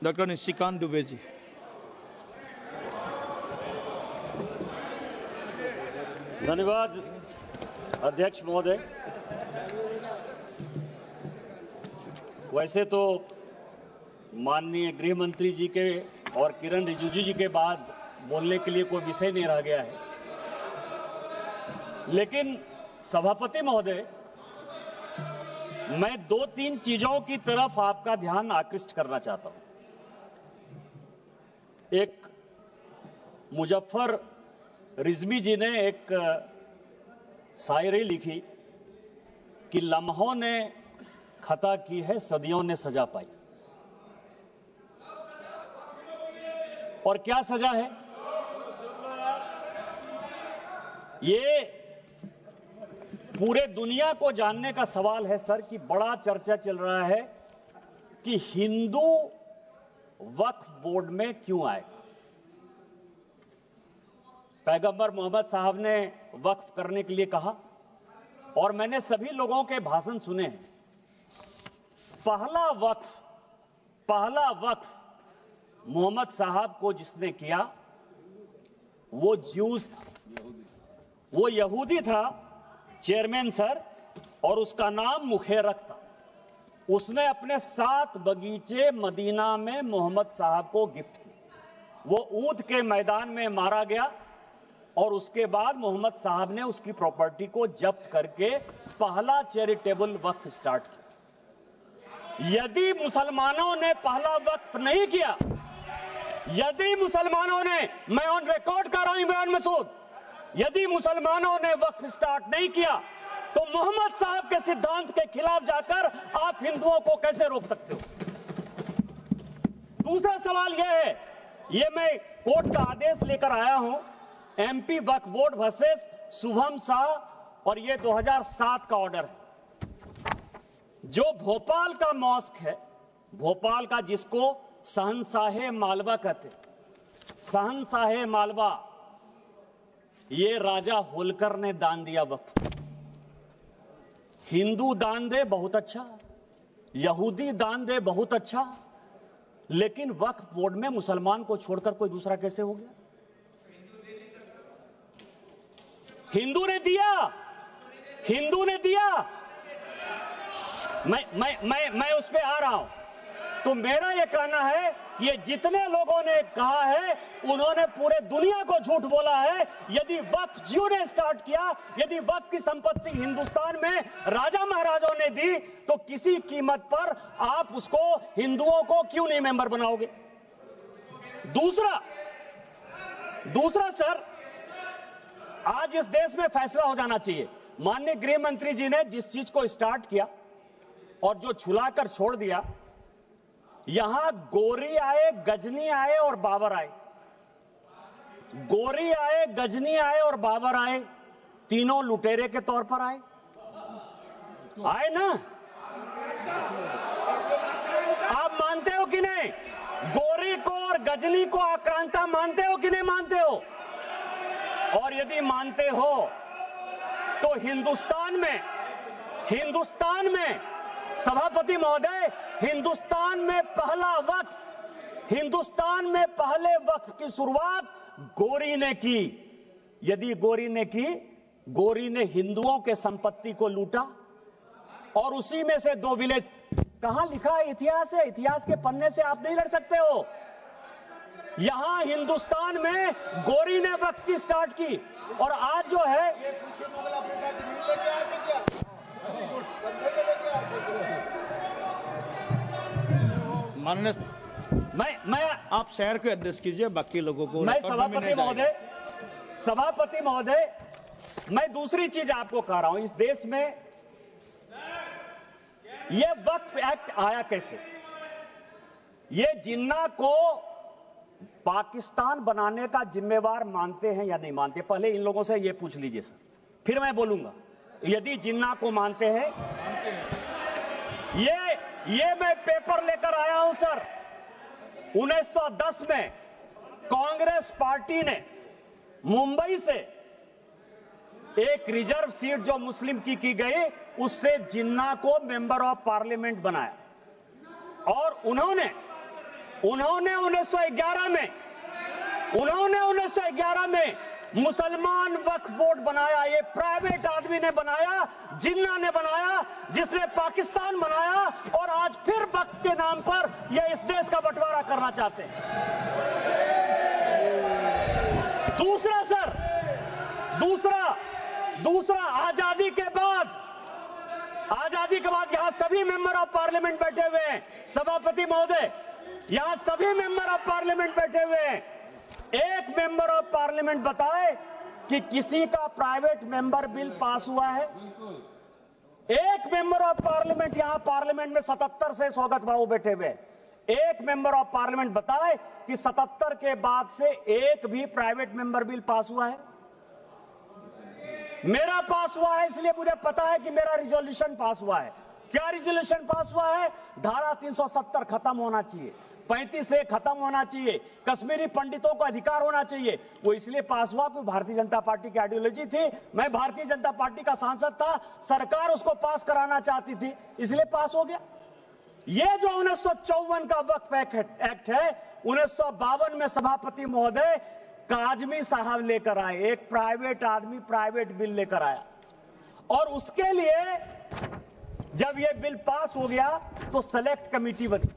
Doctor Nishikant Dubey ji. धन्यवाद अध्यक्ष महोदय। वैसे तो माननीय गृह मंत्री जी के और किरण रिजिजू जी के बाद बोलने के लिए कोई विषय नहीं रह गया है, लेकिन सभापति महोदय, मैं 2-3 चीजों की तरफ आपका ध्यान आकृष्ट करना चाहता हूं। एक मुजफ्फर रिजवी जी ने एक शायरी लिखी कि लम्हों ने खता की है, सदियों ने सजा पाई। और क्या सजा है? ये पूरे दुनिया को जानने का सवाल है सर, कि बड़ा चर्चा चल रहा है कि हिंदू वक्फ बोर्ड में क्यों आएगा। पैगंबर मोहम्मद साहब ने वक्फ करने के लिए कहा और मैंने सभी लोगों के भाषण सुने हैं। पहला वक्फ मोहम्मद साहब को जिसने किया वो ज्यूस था, वो यहूदी था चेयरमैन सर, और उसका नाम मुखेरक था। उसने अपने 7 बगीचे मदीना में मोहम्मद साहब को गिफ्ट किए। वो ऊद के मैदान में मारा गया और उसके बाद मोहम्मद साहब ने उसकी प्रॉपर्टी को जब्त करके पहला चैरिटेबल वक्फ स्टार्ट किया। यदि मुसलमानों ने पहला वक्फ नहीं किया, यदि मुसलमानों ने, मैं ऑन रिकॉर्ड कर रहा हूं इमरान मसूद, यदि मुसलमानों ने वक्फ स्टार्ट नहीं किया तो मोहम्मद साहब के सिद्धांत के खिलाफ जाकर आप हिंदुओं को कैसे रोक सकते हो? दूसरा सवाल यह है, यह मैं कोर्ट का आदेश लेकर आया हूं, एमपी वक्फ बोर्ड वर्सेस शुभम शाह, और यह 2007 का ऑर्डर है। जो भोपाल का मॉस्क है, भोपाल का, जिसको शहंशाहे मालवा कहते, शहंशाहे मालवा, ये राजा होलकर ने दान दिया वक्फ। हिंदू दान दे बहुत अच्छा, यहूदी दान दे बहुत अच्छा, लेकिन वक्फ बोर्ड में मुसलमान को छोड़कर कोई दूसरा कैसे हो गया? हिंदू ने दिया, हिंदू ने दिया। मैं उस पे आ रहा हूं। तो मेरा यह कहना है, ये जितने लोगों ने कहा है उन्होंने पूरे दुनिया को झूठ बोला है। यदि वक्फ जियो ने स्टार्ट किया, यदि वक्फ की संपत्ति हिंदुस्तान में राजा महाराजाओं ने दी, तो किसी कीमत पर आप उसको, हिंदुओं को क्यों नहीं मेंबर बनाओगे? दूसरा सर, आज इस देश में फैसला हो जाना चाहिए। माननीय गृह मंत्री जी ने जिस चीज को स्टार्ट किया और जो छुलाकर छोड़ दिया, यहां गोरी आए, गजनी आए और बाबर आए, गोरी आए, गजनी आए और बाबर आए, तीनों लुटेरे के तौर पर आए ना? आप मानते हो कि नहीं? गोरी को और गजनी को आक्रांता मानते हो कि नहीं मानते हो? और यदि मानते हो तो हिंदुस्तान में सभापति महोदय, हिंदुस्तान में पहले वक्फ की शुरुआत गोरी ने की। यदि गोरी ने की, गोरी ने हिंदुओं के संपत्ति को लूटा और उसी में से 2 विलेज, कहां लिखा है? इतिहास है, इतिहास के पन्ने से आप नहीं लड़ सकते हो। यहां हिंदुस्तान में गोरी ने वक्फ की स्टार्ट की, और आज जो है मैं आप शहर को एड्रेस कीजिए, बाकी लोगों को। मैं सभापति महोदय, मैं दूसरी चीज आपको कह रहा हूं। इस देश में यह वक्फ एक्ट आया कैसे? ये जिन्ना को पाकिस्तान बनाने का जिम्मेवार मानते हैं या नहीं मानते? पहले इन लोगों से ये पूछ लीजिए सर, फिर मैं बोलूंगा। यदि जिन्ना को मानते हैं, ये मैं पेपर लेकर आया हूं सर। 1910 में कांग्रेस पार्टी ने मुंबई से एक रिजर्व सीट जो मुस्लिम की गई, उससे जिन्ना को मेंबर ऑफ पार्लियामेंट बनाया और उन्होंने 1911 में मुसलमान वक्फ बोर्ड बनाया। ये प्राइवेट आदमी ने बनाया, जिन्ना ने बनाया, जिसने पाकिस्तान बनाया, और आज फिर वक्फ के नाम पर ये इस देश का बंटवारा करना चाहते हैं। दूसरा आजादी के बाद यहां सभी मेंबर ऑफ पार्लियामेंट बैठे हुए हैं। सभापति महोदय, यहां सभी मेंबर ऑफ पार्लियामेंट बैठे हुए हैं। एक मेंबर ऑफ पार्लियामेंट बताए कि किसी का प्राइवेट मेंबर बिल पास हुआ है? एक मेंबर ऑफ पार्लियामेंट, यहां पार्लियामेंट में 77 से स्वागत बाबू बैठे हुए हैं। एक मेंबर ऑफ पार्लियामेंट बताए कि 77 के बाद से एक भी प्राइवेट मेंबर बिल पास हुआ है? मेरा पास हुआ है, इसलिए मुझे पता है कि मेरा रिजोल्यूशन पास हुआ है। क्या रिजोल्यूशन पास हुआ है? धारा 370 खत्म होना चाहिए, 35 खत्म होना चाहिए, कश्मीरी पंडितों को अधिकार होना चाहिए। वो इसलिए पास हुआ कि भारतीय जनता पार्टी की आइडियोलॉजी थी। मैं भारतीय जनता पार्टी का सांसद था, सरकार उसको पास कराना चाहती थी, इसलिए पास हो गया। ये जो 1954 का वक्फ एक्ट है, 1952 में सभापति महोदय काजमी साहब लेकर आए। एक प्राइवेट आदमी प्राइवेट बिल लेकर आया, और उसके लिए जब यह बिल पास हो गया तो सेलेक्ट कमेटी बनी,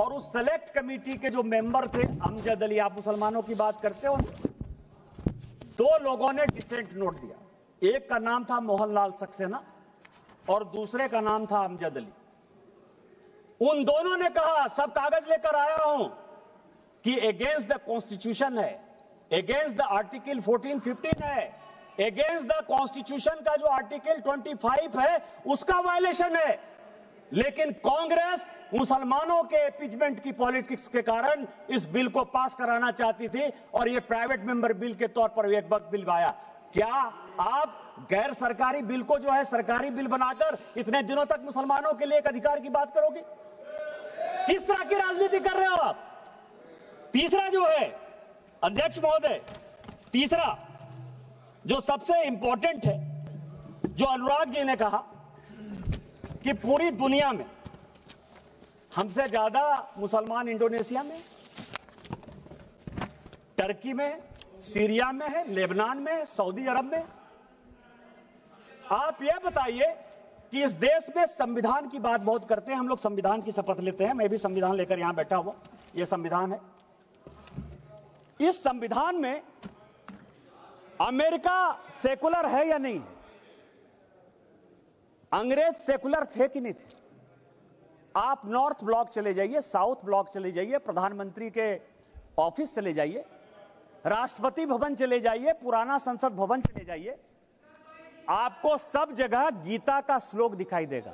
और उस सेलेक्ट कमेटी के जो मेंबर थे, अमजद अली, आप मुसलमानों की बात करते हो, 2 लोगों ने डिसेंट नोट दिया। एक का नाम था मोहनलाल सक्सेना और दूसरे का नाम था अमजद अली। उन दोनों ने कहा, सब कागज लेकर आया हूं, कि अगेंस्ट द कॉन्स्टिट्यूशन है, अगेंस्ट द आर्टिकल 14-15 है, अगेंस्ट द कॉन्स्टिट्यूशन का जो आर्टिकल 25 है उसका वायलेशन है। लेकिन कांग्रेस मुसलमानों के इम्पीचमेंट की पॉलिटिक्स के कारण इस बिल को पास कराना चाहती थी, और यह प्राइवेट मेंबर बिल के तौर पर एक वक्त बिल आया। क्या आप गैर सरकारी बिल को जो है सरकारी बिल बनाकर इतने दिनों तक मुसलमानों के लिए एक अधिकार की बात करोगे? किस तरह की राजनीति कर रहे हो आप? तीसरा जो है अध्यक्ष महोदय, तीसरा जो सबसे इंपॉर्टेंट है, जो अनुराग जी ने कहा कि पूरी दुनिया में हमसे ज्यादा मुसलमान इंडोनेशिया में, टर्की में, सीरिया में है, लेबनान में, सऊदी अरब में। आप यह बताइए कि इस देश में संविधान की बात बहुत करते हैं हम लोग, संविधान की शपथ लेते हैं। मैं भी संविधान लेकर यहां बैठा हुआ, यह संविधान है। इस संविधान में अमेरिका सेकुलर है या नहीं है? अंग्रेज सेकुलर थे कि नहीं थे? आप नॉर्थ ब्लॉक चले जाइए, साउथ ब्लॉक चले जाइए, प्रधानमंत्री के ऑफिस चले जाइए, राष्ट्रपति भवन चले जाइए, पुराना संसद भवन चले जाइए, आपको सब जगह गीता का श्लोक दिखाई देगा।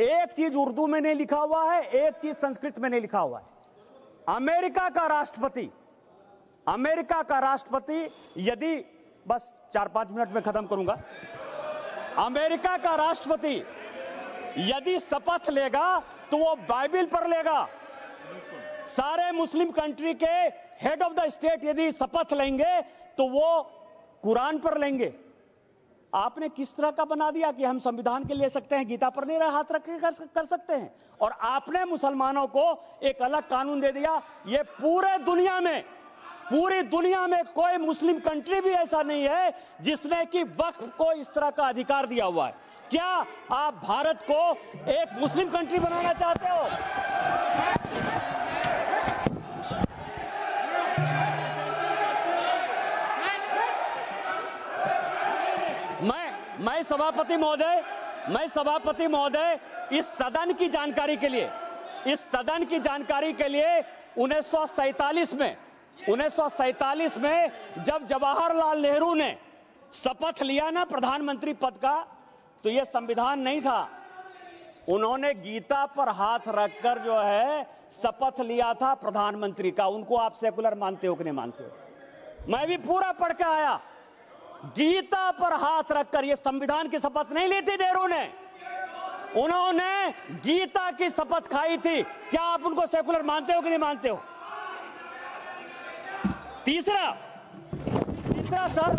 एक चीज उर्दू में नहीं लिखा हुआ है, एक चीज संस्कृत में नहीं लिखा हुआ है। अमेरिका का राष्ट्रपति यदि, बस 4-5 मिनट में खत्म करूंगा, अमेरिका का राष्ट्रपति यदि शपथ लेगा तो वो बाइबिल पर लेगा। सारे मुस्लिम कंट्री के हेड ऑफ द स्टेट यदि शपथ लेंगे तो वो कुरान पर लेंगे। आपने किस तरह का बना दिया कि हम संविधान के ले सकते हैं, गीता पर नहीं हाथ रख के कर सकते हैं, और आपने मुसलमानों को एक अलग कानून दे दिया। ये पूरी दुनिया में कोई मुस्लिम कंट्री भी ऐसा नहीं है जिसने कि वक्फ को इस तरह का अधिकार दिया हुआ है। क्या आप भारत को एक मुस्लिम कंट्री बनाना चाहते हो? मैं सभापति महोदय इस सदन की जानकारी के लिए 1947 में जब जवाहरलाल नेहरू ने शपथ लिया ना प्रधानमंत्री पद का, तो यह संविधान नहीं था। उन्होंने गीता पर हाथ रखकर जो है शपथ लिया था प्रधानमंत्री का। उनको आप सेकुलर मानते हो कि नहीं मानते हो? मैं भी पूरा पढ़ के आया। गीता पर हाथ रखकर, यह संविधान की शपथ नहीं ली थी नेहरू ने, उन्होंने गीता की शपथ खाई थी। क्या आप उनको सेकुलर मानते हो कि नहीं मानते हो? तीसरा सर,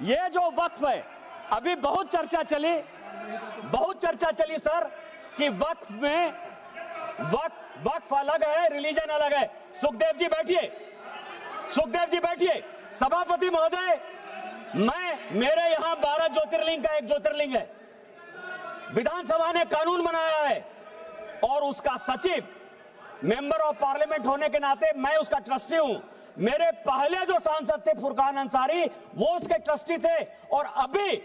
यह जो वक्फ है, अभी बहुत चर्चा चली सर कि वक्फ में वक्फ अलग है, रिलीजन अलग है। सुखदेव जी बैठिए, सुखदेव जी बैठिए। सभापति महोदय, मेरे यहां 12 ज्योतिर्लिंग का एक ज्योतिर्लिंग है। विधानसभा ने कानून बनाया है और उसका सचिव मेंबर ऑफ पार्लियामेंट होने के नाते मैं उसका ट्रस्टी हूं। मेरे पहले जो सांसद थे फुरकान अंसारी, वो उसके ट्रस्टी थे, और अभी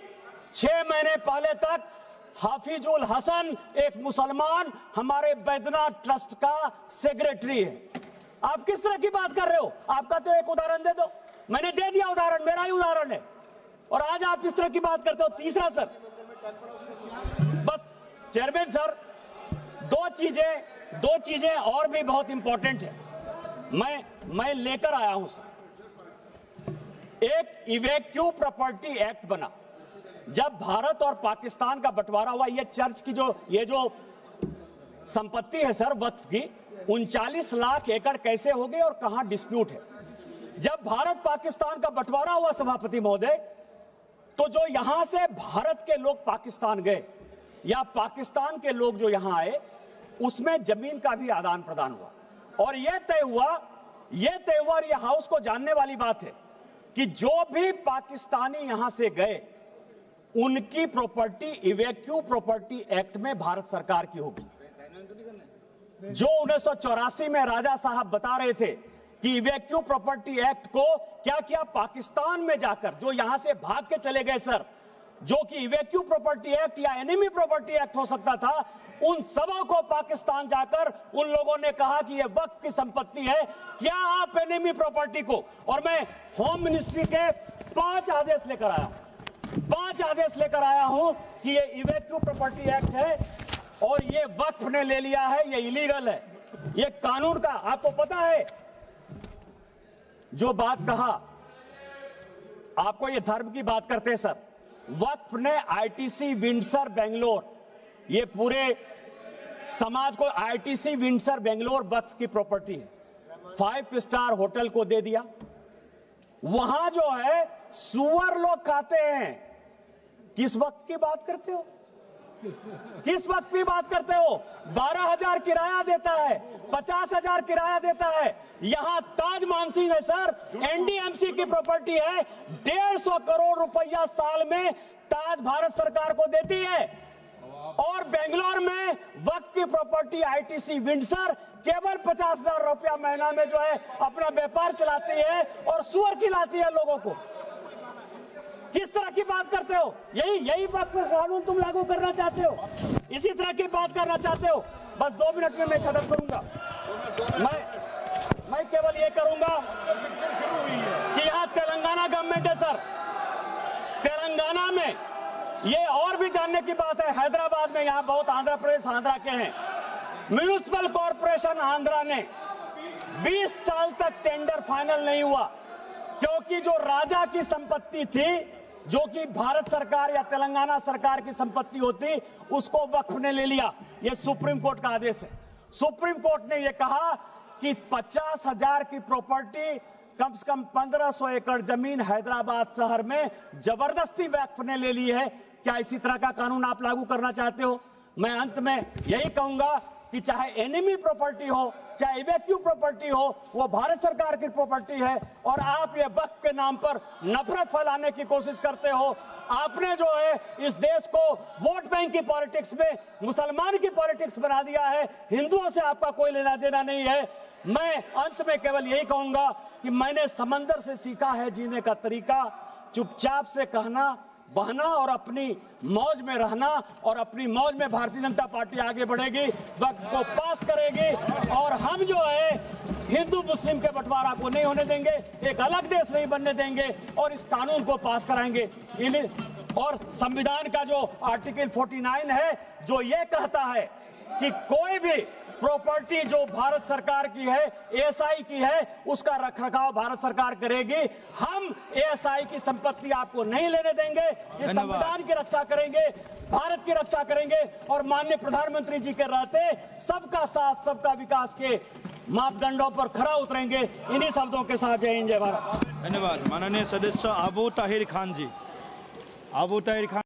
6 महीने पहले तक हाफिजुल हसन एक मुसलमान हमारे बैद्यनाथ ट्रस्ट का सेक्रेटरी है। आप किस तरह की बात कर रहे हो? आपका तो एक उदाहरण दे दो। मैंने दे दिया उदाहरण, मेरा ही उदाहरण है, और आज आप इस तरह की बात करते हो। तीसरा सर, बस चेयरमैन सर, दो चीजें और भी बहुत इंपॉर्टेंट है, मैं लेकर आया हूं सर। एक इवैक्यू प्रॉपर्टी एक्ट बना। जब भारत और पाकिस्तान का बंटवारा हुआ, ये चर्च की ये जो संपत्ति है सर वक्फ की, 39 लाख एकड़ कैसे हो गई और कहां डिस्प्यूट है। जब भारत पाकिस्तान का बंटवारा हुआ सभापति महोदय, तो जो यहां से भारत के लोग पाकिस्तान गए या पाकिस्तान के लोग जो यहां आए, उसमें जमीन का भी आदान प्रदान हुआ, और यह तय हुआ और यह हाउस को जानने वाली बात है कि जो भी पाकिस्तानी यहां से गए, उनकी प्रॉपर्टी इवैक्यू प्रॉपर्टी एक्ट में भारत सरकार की होगी। जो 1984 में राजा साहब बता रहे थे कि इवैक्यू प्रॉपर्टी एक्ट को क्या किया, पाकिस्तान में जाकर जो यहां से भाग के चले गए सर, जो कि इवैक्यू प्रॉपर्टी एक्ट या एनिमी प्रॉपर्टी एक्ट हो सकता था, उन सबों को पाकिस्तान जाकर उन लोगों ने कहा कि यह वक्त की संपत्ति है, क्या आप एनिमी प्रॉपर्टी को, और मैं होम मिनिस्ट्री के 5 आदेश लेकर आया हूं कि यह इवैक्यू प्रॉपर्टी एक्ट है और यह वक्फ ने ले लिया है, यह इलीगल है, यह कानून का। आपको पता है जो बात कहा, आपको यह धर्म की बात करते हैं सर, वक्फ ने आईटीसी विंडसर बेंगलोर, ये पूरे समाज को आईटीसी विंडसर बेंगलोर वक्फ की प्रॉपर्टी है, 5 स्टार होटल को दे दिया। वहां जो है सुअर लोग खाते हैं। किस वक्त की बात करते हो? किस वक्त की बात करते हो? 12,000 किराया देता है, 50,000 किराया देता है। यहां ताज मानसिंह है सर, एनडीएमसी की प्रॉपर्टी है, 150 करोड़ रुपया साल में ताज भारत सरकार को देती है, और बेंगलोर में वक्त की प्रॉपर्टी आईटीसी विंडसर केवल 50,000 रुपया महीना में जो है अपना व्यापार चलाती है और सुअर खिलाती है लोगों को। किस तरह की बात करते हो? यही बात पर कानून तुम लागू करना चाहते हो, इसी तरह की बात करना चाहते हो। बस 2 मिनट में मैं खत्म करूंगा। मैं केवल ये करूंगा कि यहाँ तेलंगाना गवर्नमेंट है सर, तेलंगाना में ये और भी जानने की बात है, हैदराबाद में यहां बहुत आंध्र प्रदेश आंध्रा के हैं, म्युनिसिपल कॉर्पोरेशन आंध्रा ने 20 साल तक टेंडर फाइनल नहीं हुआ, क्योंकि जो राजा की संपत्ति थी, जो कि भारत सरकार या तेलंगाना सरकार की संपत्ति होती, उसको वक्फ ने ले लिया। यह सुप्रीम कोर्ट का आदेश है। सुप्रीम कोर्ट ने यह कहा कि 50,000 की प्रॉपर्टी, कम से कम 1500 एकड़ जमीन हैदराबाद शहर में जबरदस्ती वक्फ ने ले ली है। क्या इसी तरह का कानून आप लागू करना चाहते हो? मैं अंत में यही कहूंगा कि चाहे एनिमी प्रॉपर्टी हो, चाहे इवैक्यू प्रॉपर्टी हो, वो भारत सरकार की प्रॉपर्टी है, और आप ये वक्फ के नाम पर नफरत फैलाने की कोशिश करते हो। आपने जो है इस देश को वोट बैंक की पॉलिटिक्स में मुसलमान की पॉलिटिक्स बना दिया है। हिंदुओं से आपका कोई लेना देना नहीं है। मैं अंत में केवल यही कहूंगा कि मैंने समंदर से सीखा है जीने का तरीका, चुपचाप से कहना, बहना और अपनी मौज में रहना, और अपनी मौज में भारतीय जनता पार्टी आगे बढ़ेगी, वक्त को पास करेगी, और हम जो है हिंदू मुस्लिम के बंटवारा को नहीं होने देंगे, एक अलग देश नहीं बनने देंगे, और इस कानून को पास कराएंगे। और संविधान का जो आर्टिकल 49 है, जो ये कहता है कि कोई भी प्रॉपर्टी जो भारत सरकार की है, एएसआई की है, उसका रखरखाव भारत सरकार करेगी। हम एएसआई की संपत्ति आपको नहीं लेने देंगे। ये संविधान की रक्षा करेंगे, भारत की रक्षा करेंगे, और माननीय प्रधानमंत्री जी के रहते सबका साथ सबका विकास के मापदंडों पर खरा उतरेंगे। इन्हीं शब्दों के साथ जय हिंद, जय भारत। धन्यवाद। माननीय सदस्य आबू ताहिर खान जी। आबू ताहिर खान।